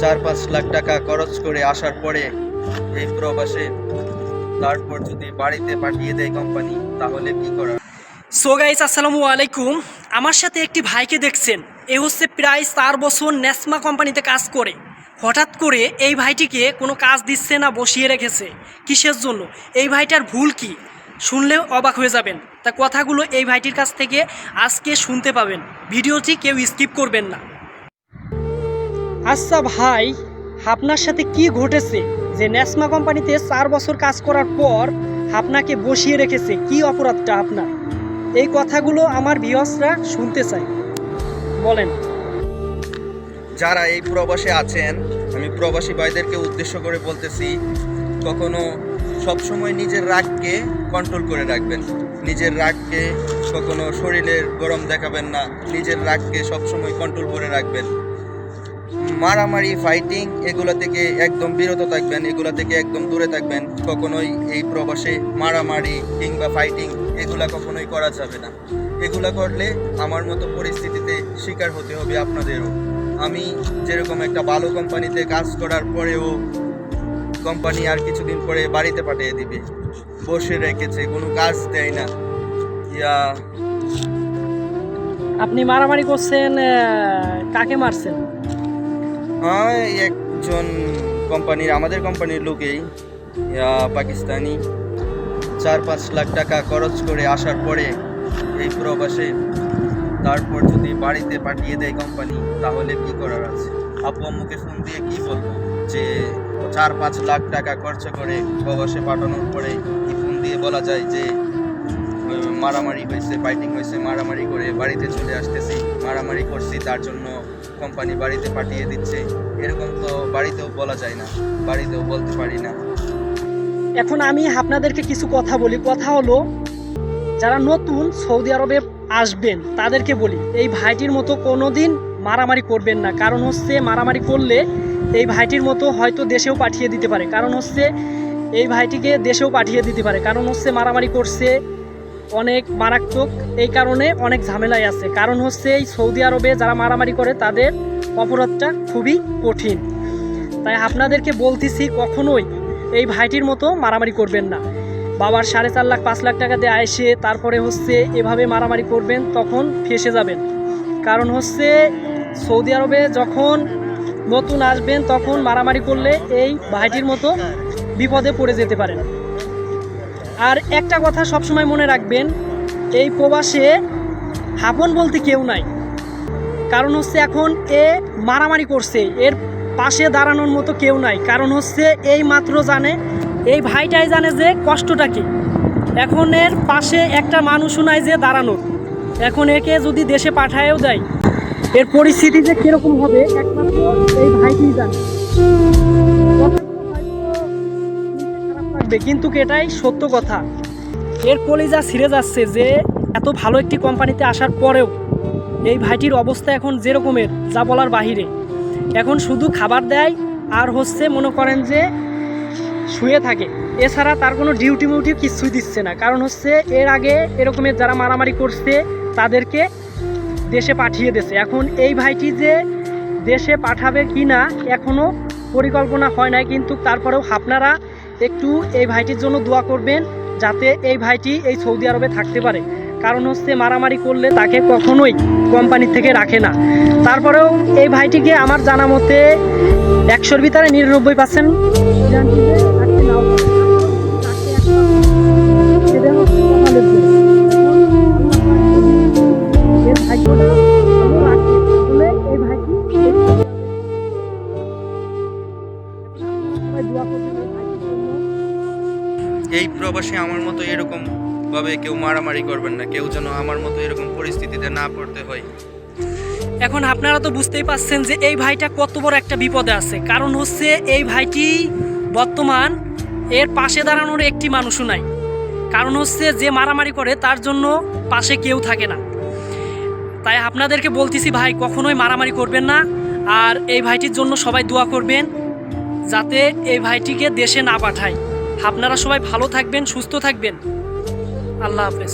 4-5 লাখ টাকা খরচ করে আসার পরে এই প্রবাসে তারপর যদি বাড়িতে পাঠিয়ে দেয় কোম্পানি, তাহলে কি করার? সো গাইস, আসসালামু আলাইকুম। আমার সাথে একটি ভাইকে দেখছেন, এ হচ্ছে প্রায় 4 বছর নেসমা কোম্পানিতে কাজ করে। হঠাৎ করে এই ভাইটিকে কোনো কাজ দিচ্ছে না, বসিয়ে রেখেছে। কিসের জন্য? এই ভাইটার ভুল কি? শুনলেও অবাক হয়ে যাবেন। তা কথাগুলো এই ভাইটির কাছ থেকে আজকে শুনতে পাবেন। ভিডিওটি কেউ স্কিপ করবেন না। আচ্ছা ভাই, আপনার সাথে কি ঘটেছে যে নেসমা কোম্পানিতে 4 বছর কাজ করার পর আপনাকে বসিয়ে রেখেছে? কি অপরাধটা আপনার? এই কথাগুলো আমার ভিউয়ার্সরা শুনতে চায়, বলেন। যারা এই প্রবাসে আছেন, আমি প্রবাসী ভাইদেরকে উদ্দেশ্য করে বলতেছি, কখনো সবসময় নিজের রাগকে কন্ট্রোল করে রাখবেন। নিজের রাগকে কখনো শরীরের গরম দেখাবেন না, নিজের রাগকে সবসময় কন্ট্রোল করে রাখবেন। মারামারি, ফাইটিং এগুলো থেকে একদম বিরত থাকবেন, এগুলো থেকে একদম দূরে থাকবেন। কখনোই এই প্রবাসে মারামারি কিংবা ফাইটিং এগুলা কখনোই করা যাবে না। এগুলা করলে আমার মতো পরিস্থিতিতে শিকার হতে হবে আপনাদেরও। আমি যেরকম একটা ভালো কোম্পানিতে কাজ করার পরেও কোম্পানি আর কিছুদিন পরে বাড়িতে পাঠিয়ে দিবে, বসে রেখেছে, কোনো কাজ দেয় না। আপনি মারামারি করছেন, কাকে মারছেন? একজন কোম্পানির, আমাদের কোম্পানির লোকেই, পাকিস্তানি, 4-5 লাখ টাকা খরচ করে আসার পরে এই প্রবাসে তারপর যদি বাড়িতে পাঠিয়ে দেয় কোম্পানি, তাহলে কি করার আছে? আপু আম্মুকে ফোন দিয়ে কি বলবো যে 4-5 লাখ টাকা খরচ করে প্রবাসে পাঠানোর পরে কি ফোন দিয়ে বলা যায় যে মারামারি হয়েছে, ফাইটিং হয়েছে, মারামারি করে বাড়িতে চলে আসতেছি, মারামারি করছি তার জন্য কোম্পানি বাড়িতে পাঠিয়ে দিচ্ছে? এরকম তো বাড়িতেও বলা যায় না, বাড়িতেও বলতে পারি না। এখন আমি আপনাদেরকে কিছু কথা বলি। কথা হলো, যারা নতুন সৌদি আরবে আসবেন তাদেরকে বলি, এই ভাইটির মতো কোনোদিন মারামারি করবেন না। কারণ হচ্ছে, মারামারি করলে এই ভাইটির মতো হয়তো দেশেও পাঠিয়ে দিতে পারে। কারণ হচ্ছে, এই ভাইটিকে দেশেও পাঠিয়ে দিতে পারে। কারণ হচ্ছে, মারামারি করছে, অনেক মারাত্মক, এই কারণে অনেক ঝামেলায় আছে। কারণ হচ্ছে, এই সৌদি আরবে যারা মারামারি করে তাদের অপরাধটা খুবই কঠিন। তাই আপনাদেরকে বলতেছি, কখনোই এই ভাইটির মতো মারামারি করবেন না। বাবার 4.5 লাখ 5 লাখ টাকা দিয়ে আসে তারপরে হচ্ছে এভাবে মারামারি করবেন, তখন ফেঁসে যাবেন। কারণ হচ্ছে, সৌদি আরবে যখন নতুন আসবেন তখন মারামারি করলে এই ভাইটির মতো বিপদে পড়ে যেতে পারেন। আর একটা কথা সবসময় মনে রাখবেন, এই প্রবাসে হাপন বলতে কেউ নাই। কারণ হচ্ছে, এখন এ মারামারি করছে, এর পাশে দাঁড়ানোর মতো কেউ নাই। কারণ হচ্ছে, এই মাত্র জানে, এই ভাইটাই জানে যে কষ্টটা কি। এখন এর পাশে একটা মানুষও নাই যে দাঁড়ানোর। এখন একে যদি দেশে পাঠায়ও দেয়, এর পরিস্থিতি যে কীরকম হবে একমাত্র এই ভাইটিই জানে। খারাপ লাগবে, কিন্তু এটাই সত্য কথা। এর কলিজা ছিঁড়ে যাচ্ছে যে এত ভালো একটি কোম্পানিতে আসার পরেও এই ভাইটির অবস্থা এখন যেরকমের, যা বলার বাহিরে। এখন শুধু খাবার দেয় আর হচ্ছে মনে করেন যে শুয়ে থাকে, এছাড়া তার কোনো ডিউটি মিউটি কিছুই দিচ্ছে না। কারণ হচ্ছে, এর আগে এরকমের যারা মারামারি করছে তাদেরকে দেশে পাঠিয়ে দিয়েছে। এখন এই ভাইটি যে দেশে পাঠাবে কি না এখনও পরিকল্পনা হয় নাই, কিন্তু তারপরেও আপনারা একটু এই ভাইটির জন্য দোয়া করবেন, যাতে এই ভাইটি এই সৌদি আরবে থাকতে পারে। কারণ হচ্ছে, মারামারি করলে তাকে কখনোই কোম্পানি থেকে রাখে না। তারপরেও এই ভাইটিকে আমার জানা মতে 100-র ভিতরে 99% রাখতে নাও পারে। এর ভাগ্যটা ভালো রাখে, আসলে এই ভাইটি এই প্রবাসে আমার মতো এরকম ভাবে কেউ মারামারি করবেন না, কেউ যেন আমার মতো এরকম পরিস্থিতিতে না পড়তে হয়। এখন আপনারা তো বুঝতেই পারছেন যে এই ভাইটা কত বড় একটা বিপদে আছে। কারণ হচ্ছে, এই ভাইটি বর্তমান এর পাশে দাঁড়ানোর একটি মানুষও নাই। কারণ হচ্ছে, যে মারামারি করে তার জন্য পাশে কেউ থাকে না। তাই আপনাদেরকে বলতেছি, ভাই কখনোই মারামারি করবেন না। আর এই ভাইটির জন্য সবাই দোয়া করবেন, যাতে এই ভাইটিকে দেশে না পাঠায়। আপনারা সবাই ভালো থাকবেন, সুস্থ থাকবেন। আল্লাহ হাফেজ।